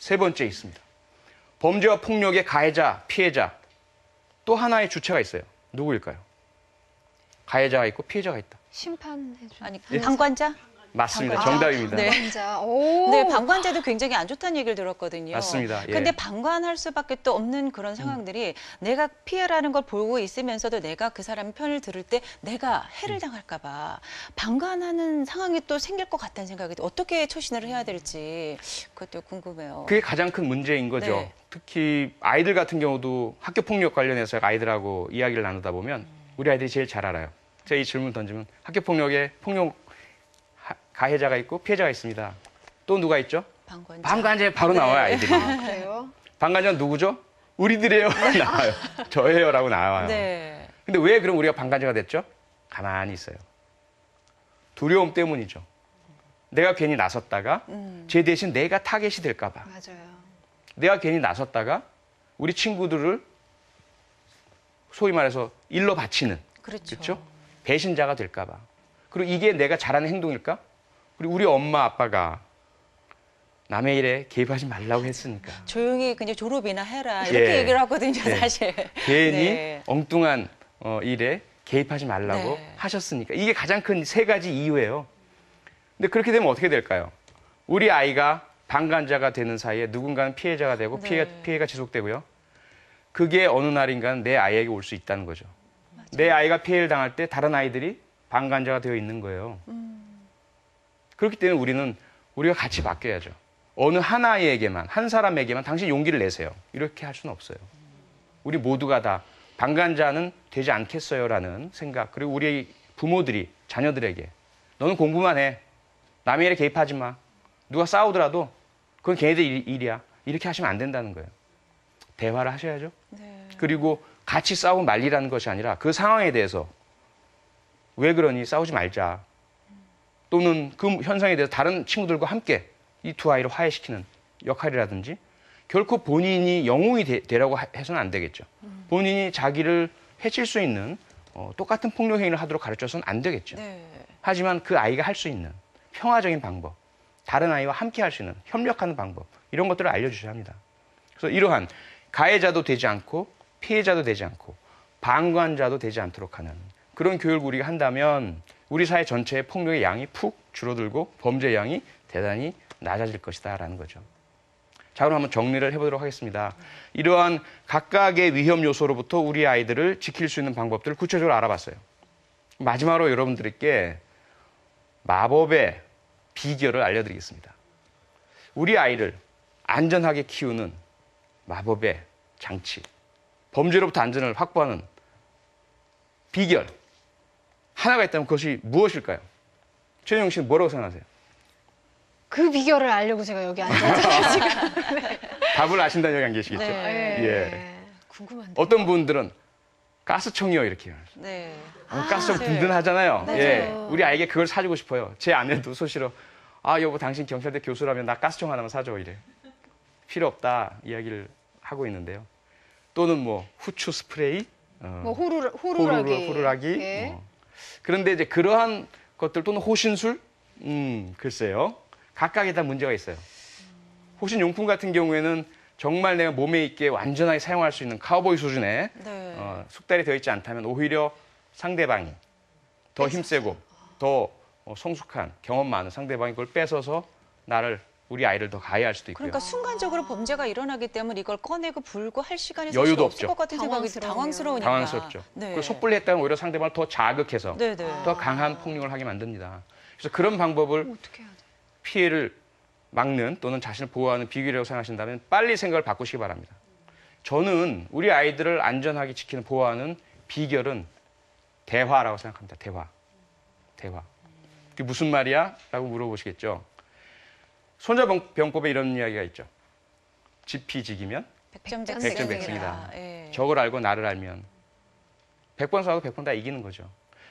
세 번째 있습니다. 범죄와 폭력의 가해자, 피해자. 또 하나의 주체가 있어요. 누구일까요? 가해자가 있고 피해자가 있다. 심판해주는. 아니, 방관자? 맞습니다. 정답입니다. 네. 방관자. 오. 네, 방관자도 굉장히 안 좋다는 얘기를 들었거든요. 맞습니다. 예. 근데 방관할 수밖에 또 없는 그런 상황들이 내가 피해라는 걸 보고 있으면서도 내가 그 사람 편을 들을 때 내가 해를 당할까 봐 방관하는 상황이 또 생길 것 같다는 생각이 어떻게 처신을 해야 될지 그것도 궁금해요. 그게 가장 큰 문제인 거죠. 네. 특히 아이들 같은 경우도 학교 폭력 관련해서 아이들하고 이야기를 나누다 보면 우리 아이들이 제일 잘 알아요. 제가 이 질문 던지면 학교 폭력에 폭력 가해자가 있고 피해자가 있습니다. 또 누가 있죠? 방관자. 방관자에 바로 나와요, 아이들이. 아, 그래요? 방관자는 누구죠? 우리들이에요. 나와요. 저예요라고 나와요. 네. 근데 왜 그럼 우리가 방관자가 됐죠? 가만히 있어요. 두려움 때문이죠. 내가 괜히 나섰다가 제 대신 내가 타겟이 될까 봐. 맞아요. 내가 괜히 나섰다가 우리 친구들을 소위 말해서 일러 바치는, 그렇죠. 그렇죠? 배신자가 될까 봐. 그리고 이게 내가 잘하는 행동일까? 그리고 우리 엄마 아빠가 남의 일에 개입하지 말라고 했으니까. 조용히 그냥 졸업이나 해라 이렇게 예. 얘기를 하거든요, 네. 사실. 괜히 네. 엉뚱한 일에 개입하지 말라고 네. 하셨으니까. 이게 가장 큰 세 가지 이유예요. 근데 그렇게 되면 어떻게 될까요? 우리 아이가 방관자가 되는 사이에 누군가는 피해자가 되고 네. 피해가 지속되고요. 그게 어느 날인가는 내 아이에게 올 수 있다는 거죠. 내 아이가 피해를 당할 때 다른 아이들이 방관자가 되어 있는 거예요. 그렇기 때문에 우리가 같이 바뀌어야죠. 어느 한 아이에게만, 한 사람에게만 당신 용기를 내세요. 이렇게 할 수는 없어요. 우리 모두가 다 방관자는 되지 않겠어요라는 생각, 그리고 우리 부모들이 자녀들에게 너는 공부만 해. 남의 일에 개입하지 마. 누가 싸우더라도 그건 걔네들 일이야. 이렇게 하시면 안 된다는 거예요. 대화를 하셔야죠. 네. 그리고 같이 싸우고 말리라는 것이 아니라 그 상황에 대해서 왜 그러니 싸우지 말자. 또는 그 현상에 대해서 다른 친구들과 함께 이 두 아이를 화해시키는 역할이라든지 결코 본인이 영웅이 되라고 해서는 안 되겠죠. 본인이 자기를 해칠 수 있는 똑같은 폭력 행위를 하도록 가르쳐서는 안 되겠죠. 네. 하지만 그 아이가 할 수 있는 평화적인 방법, 다른 아이와 함께 할 수 있는 협력하는 방법 이런 것들을 알려주셔야 합니다. 그래서 이러한 가해자도 되지 않고 피해자도 되지 않고 방관자도 되지 않도록 하는 그런 교육을 우리가 한다면 우리 사회 전체의 폭력의 양이 푹 줄어들고 범죄의 양이 대단히 낮아질 것이다라는 거죠. 자, 그럼 한번 정리를 해보도록 하겠습니다. 이러한 각각의 위험 요소로부터 우리 아이들을 지킬 수 있는 방법들을 구체적으로 알아봤어요. 마지막으로 여러분들께 마법의 비결을 알려드리겠습니다. 우리 아이를 안전하게 키우는 마법의 장치, 범죄로부터 안전을 확보하는 비결 하나가 있다면 그것이 무엇일까요? 최정용 씨는 뭐라고 생각하세요? 그 비결을 알려고 제가 여기 앉았잖아요, 지금. 답을 아신다는 여기 안 계시겠죠? 네. 예. 궁금한데. 어떤 분들은 가스청이요 이렇게 해요. 네. 가스청 네. 든든하잖아요. 맞아요. 예. 우리 아이에게 그걸 사주고 싶어요. 제 아내도 소시로 여보 당신 경찰대 교수라면 나 가스청 하나만 사줘 이래. 필요 없다 이야기를 하고 있는데요. 또는 뭐 후추 스프레이, 뭐 호루라기. 호루라기. 예. 그런데 이제 그러한 것들 또는 호신술, 글쎄요. 각각에 다 문제가 있어요. 호신용품 같은 경우에는 정말 내가 몸에 있게 완전하게 사용할 수 있는 카우보이 수준의 네. 숙달이 되어 있지 않다면 오히려 상대방이 더 힘세고 더 성숙한 경험 많은 상대방이 그걸 뺏어서 우리 아이를 더 가해할 수도 있고요. 그러니까 순간적으로 범죄가 일어나기 때문에 이걸 꺼내고 불고 할 시간이 여유도 사실 없을 없죠. 것 같은 생각이 당황스러우면. 당황스러우니까. 당황스럽죠. 네. 그리고 섣불리 했다면 오히려 상대방을 더 자극해서 네네. 더 강한 폭력을 하게 만듭니다. 그래서 그런 방법을 어떻게 해야 돼? 피해를 막는 또는 자신을 보호하는 비결이라고 생각하신다면 빨리 생각을 바꾸시기 바랍니다. 저는 우리 아이들을 안전하게 지키는 보호하는 비결은 대화라고 생각합니다. 대화. 그게 무슨 말이야? 라고 물어보시겠죠. 손자병법에 이런 이야기가 있죠. 지피지기면 백전백승이다. 백전백승이다. 예. 적을 알고 나를 알면 100번 싸워도 100번 다 이기는 거죠.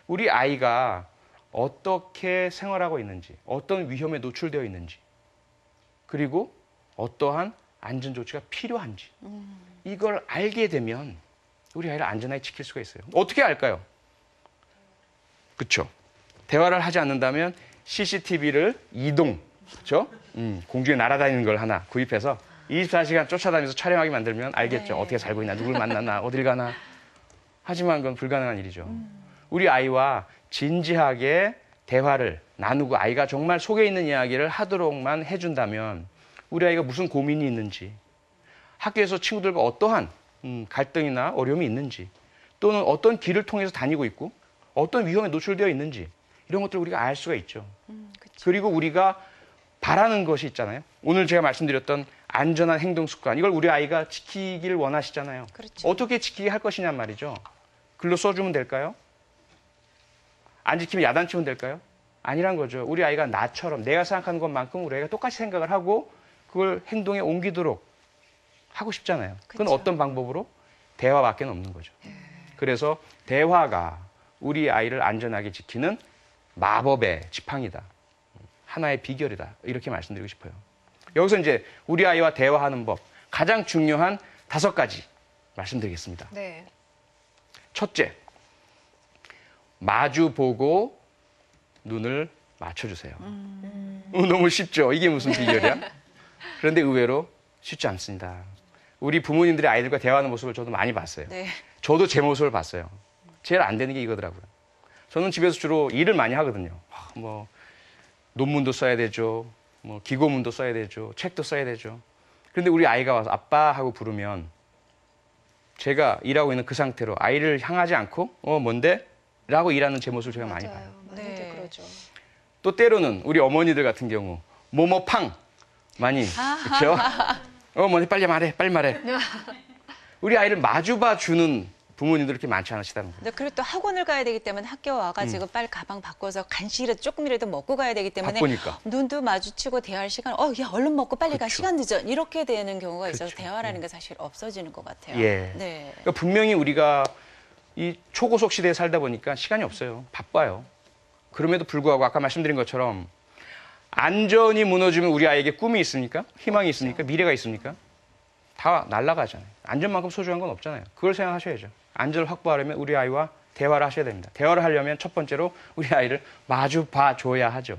우리 아이가 어떻게 생활하고 있는지, 어떤 위험에 노출되어 있는지, 그리고 어떠한 안전조치가 필요한지 이걸 알게 되면 우리 아이를 안전하게 지킬 수가 있어요. 어떻게 알까요? 그렇죠. 대화를 하지 않는다면 CCTV를 그렇죠? 공중에 날아다니는 걸 하나 구입해서 24시간 쫓아다니면서 촬영하게 만들면 알겠죠. 네. 어떻게 살고 있나, 누굴 만나나, 어딜 가나. 하지만 그건 불가능한 일이죠. 우리 아이와 진지하게 대화를 나누고 아이가 정말 속에 있는 이야기를 하도록만 해준다면 우리 아이가 무슨 고민이 있는지, 학교에서 친구들과 어떠한 갈등이나 어려움이 있는지, 또는 어떤 길을 통해서 다니고 있고 어떤 위험에 노출되어 있는지 이런 것들을 우리가 알 수가 있죠. 그쵸. 그리고 우리가 바라는 것이 있잖아요. 오늘 제가 말씀드렸던 안전한 행동 습관, 이걸 우리 아이가 지키길 원하시잖아요. 그렇죠. 어떻게 지키게 할 것이냔 말이죠. 글로 써주면 될까요? 안 지키면 야단치면 될까요? 아니란 거죠. 우리 아이가 나처럼 내가 생각하는 것만큼 우리 아이가 똑같이 생각을 하고 그걸 행동에 옮기도록 하고 싶잖아요. 그건 그쵸. 어떤 방법으로? 대화밖에 없는 거죠. 그래서 대화가 우리 아이를 안전하게 지키는 마법의 지팡이다. 하나의 비결이다. 이렇게 말씀드리고 싶어요. 여기서 이제 우리 아이와 대화하는 법, 가장 중요한 5가지 말씀드리겠습니다. 네. 첫째, 마주보고 눈을 맞춰주세요. 너무 쉽죠? 이게 무슨 비결이야? 그런데 의외로 쉽지 않습니다. 우리 부모님들이 아이들과 대화하는 모습을 저도 많이 봤어요. 네. 저도 제 모습을 봤어요. 제일 안 되는 게 이거더라고요. 저는 집에서 주로 일을 많이 하거든요. 뭐 논문도 써야 되죠. 뭐 기고문도 써야 되죠. 책도 써야 되죠. 그런데 우리 아이가 와서 아빠 하고 부르면 제가 일하고 있는 그 상태로 아이를 향하지 않고 뭔데? 라고 일하는 제 모습을 제가 많이 봐요. 맞아요. 많이들 네. 그러죠. 또 때로는 우리 어머니들 같은 경우 뭐뭐팡 많이 그렇죠? 어머니 빨리 말해, 빨리 말해. 우리 아이를 마주봐 주는 부모님들 이렇게 많지 않으시다는 거예요. 근데 그리고 또 학원을 가야 되기 때문에 학교 와가지고 빨리 가방 바꿔서 간식이라도 조금이라도 먹고 가야 되기 때문에 바쁘니까. 눈도 마주치고 대화할 시간, 야 얼른 먹고 빨리 가 그쵸. 시간 늦어 이렇게 되는 경우가 있어서 그쵸. 대화라는 게 사실 없어지는 것 같아요. 예. 네. 그러니까 분명히 우리가 이 초고속 시대에 살다 보니까 시간이 없어요. 바빠요. 그럼에도 불구하고 아까 말씀드린 것처럼 안전이 무너지면 우리 아이에게 꿈이 있습니까? 희망이 있습니까? 미래가 있습니까? 다 날아가잖아요. 안전만큼 소중한 건 없잖아요. 그걸 생각하셔야죠. 안전을 확보하려면 우리 아이와 대화를 하셔야 됩니다. 대화를 하려면 첫 번째로 우리 아이를 마주 봐줘야 하죠.